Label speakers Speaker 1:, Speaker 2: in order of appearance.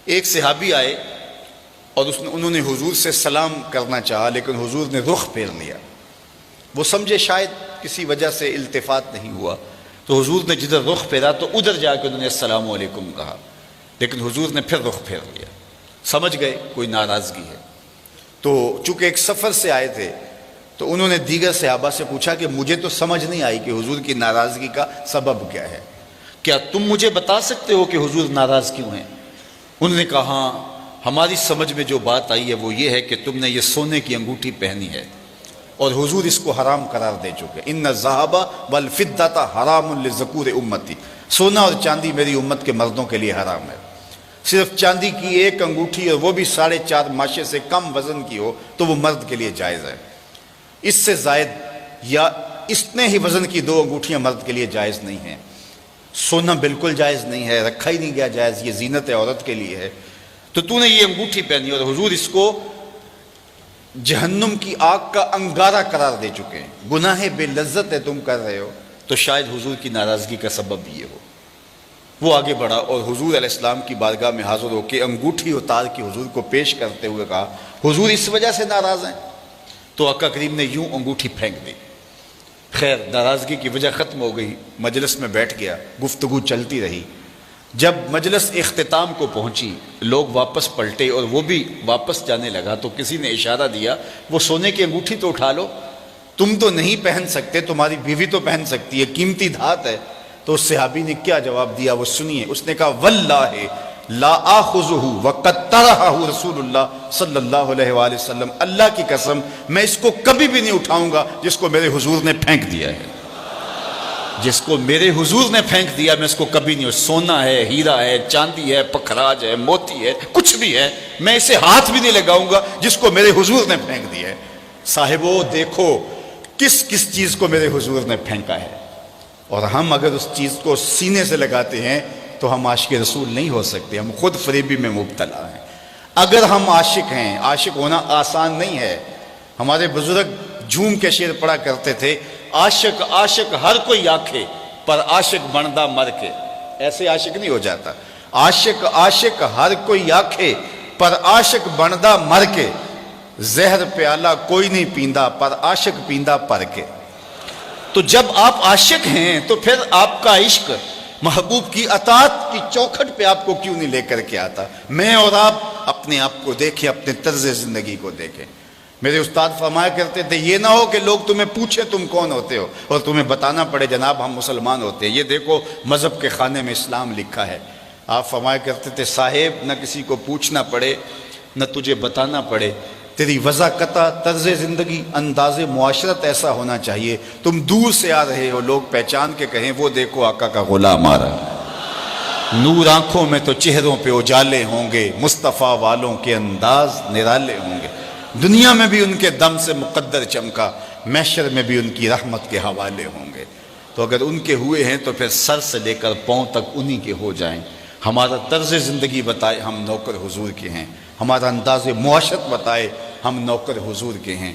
Speaker 1: ایک صحابی آئے اور انہوں نے حضور سے سلام کرنا چاہا، لیکن حضور نے رخ پھیر لیا۔ وہ سمجھے شاید کسی وجہ سے التفات نہیں ہوا، تو حضور نے جدھر رخ پھیرا تو ادھر جا کے انہوں نے السلام علیکم کہا، لیکن حضور نے پھر رخ پھیر لیا۔ سمجھ گئے کوئی ناراضگی ہے۔ تو چونکہ ایک سفر سے آئے تھے تو انہوں نے دیگر صحابہ سے پوچھا کہ مجھے تو سمجھ نہیں آئی کہ حضور کی ناراضگی کا سبب کیا ہے، کیا تم مجھے بتا سکتے ہو کہ حضور ناراض کیوں ہیں؟ انہوں نے کہا ہاں، ہماری سمجھ میں جو بات آئی ہے وہ یہ ہے کہ تم نے یہ سونے کی انگوٹھی پہنی ہے اور حضور اس کو حرام قرار دے چکے۔ ان الذھب والفضۃ حرام لذکور امتی، سونا اور چاندی میری امت کے مردوں کے لیے حرام ہے۔ صرف چاندی کی ایک انگوٹھی اور وہ بھی 4.5 ماشے سے کم وزن کی ہو تو وہ مرد کے لیے جائز ہے۔ اس سے زائد یا اتنے ہی وزن کی 2 انگوٹھیاں مرد کے لیے جائز نہیں ہیں۔ سونا بالکل جائز نہیں ہے، رکھا ہی نہیں گیا جائز، یہ زینت عورت کے لیے ہے۔ تو نے یہ انگوٹھی پہنی اور حضور اس کو جہنم کی آگ کا انگارہ قرار دے چکے ہیں، گناہ بے لذت ہے تم کر رہے ہو، تو شاید حضور کی ناراضگی کا سبب یہ ہو۔ وہ آگے بڑھا اور حضور علیہ السلام کی بارگاہ میں حاضر ہو کے انگوٹھی اتار کے حضور کو پیش کرتے ہوئے کہا حضور اس وجہ سے ناراض ہیں؟ تو آقا کریم نے یوں انگوٹھی پھینک دی۔ خیر ناراضگی کی وجہ ختم ہو گئی، مجلس میں بیٹھ گیا، گفتگو چلتی رہی۔ جب مجلس اختتام کو پہنچی، لوگ واپس پلٹے اور وہ بھی واپس جانے لگا تو کسی نے اشارہ دیا وہ سونے کی انگوٹھی تو اٹھا لو، تم تو نہیں پہن سکتے، تمہاری بیوی تو پہن سکتی ہے، قیمتی دھات ہے۔ تو اس صحابی نے کیا جواب دیا وہ سنیے۔ اس نے کہا واللہ لا آخذہ وقد طرحہ رسول اللہ صلی اللہ علیہ وآلہ وسلم، اللہ کی قسم میں اس کو کبھی بھی نہیں اٹھاؤں گا جس کو میرے حضور نے پھینک دیا ہے، جس کو میرے حضور نے پھینک دیا میں اس کو کبھی نہیں، سونا ہے، ہیرا ہے، چاندی ہے، پکھراج ہے، موتی ہے، کچھ بھی ہے، میں اسے ہاتھ بھی نہیں لگاؤں گا جس کو میرے حضور نے پھینک دیا ہے۔ صاحبو دیکھو کس کس چیز کو میرے حضور نے پھینکا ہے، اور ہم اگر اس چیز کو سینے سے لگاتے ہیں تو ہم عاشق رسول نہیں ہو سکتے، ہم خود فریبی میں مبتلا ہیں۔ اگر ہم عاشق ہیں، عاشق ہونا آسان نہیں ہے۔ ہمارے بزرگ جھوم کے شعر پڑھا کرتے تھے، عاشق عاشق ہر کوئی آکھے پر عاشق بندا مر کے، ایسے عاشق نہیں ہو جاتا۔ عاشق عاشق ہر کوئی آکھے پر عاشق بندا مر کے، زہر پیالہ کوئی نہیں پیندا پر عاشق پیندا پر کے۔ تو جب آپ عاشق ہیں تو پھر آپ کا عشق محبوب کی اطاعت کی چوکھٹ پہ آپ کو کیوں نہیں لے کر کے آتا؟ میں اور آپ اپنے آپ کو دیکھیں، اپنے طرز زندگی کو دیکھیں۔ میرے استاد فرمایا کرتے تھے یہ نہ ہو کہ لوگ تمہیں پوچھیں تم کون ہوتے ہو اور تمہیں بتانا پڑے جناب ہم مسلمان ہوتے ہیں، یہ دیکھو مذہب کے خانے میں اسلام لکھا ہے۔ آپ فرمایا کرتے تھے صاحب نہ کسی کو پوچھنا پڑے نہ تجھے بتانا پڑے، تیری وضاحت طرز زندگی انداز معاشرت ایسا ہونا چاہیے تم دور سے آ رہے ہو لوگ پہچان کے کہیں وہ دیکھو آقا کا غلام آ رہا ہے۔ نور آنکھوں میں تو چہروں پہ اجالے ہوں گے، مصطفیٰ والوں کے انداز نرالے ہوں گے، دنیا میں بھی ان کے دم سے مقدر چمکا، محشر میں بھی ان کی رحمت کے حوالے ہوں گے۔ تو اگر ان کے ہوئے ہیں تو پھر سر سے لے کر پاؤں تک انہی کے ہو جائیں۔ ہمارا طرز زندگی بتائے ہم نوکر حضور کے ہیں، ہمارا انداز معاشرت بتائے ہم نوکر حضور کے ہیں۔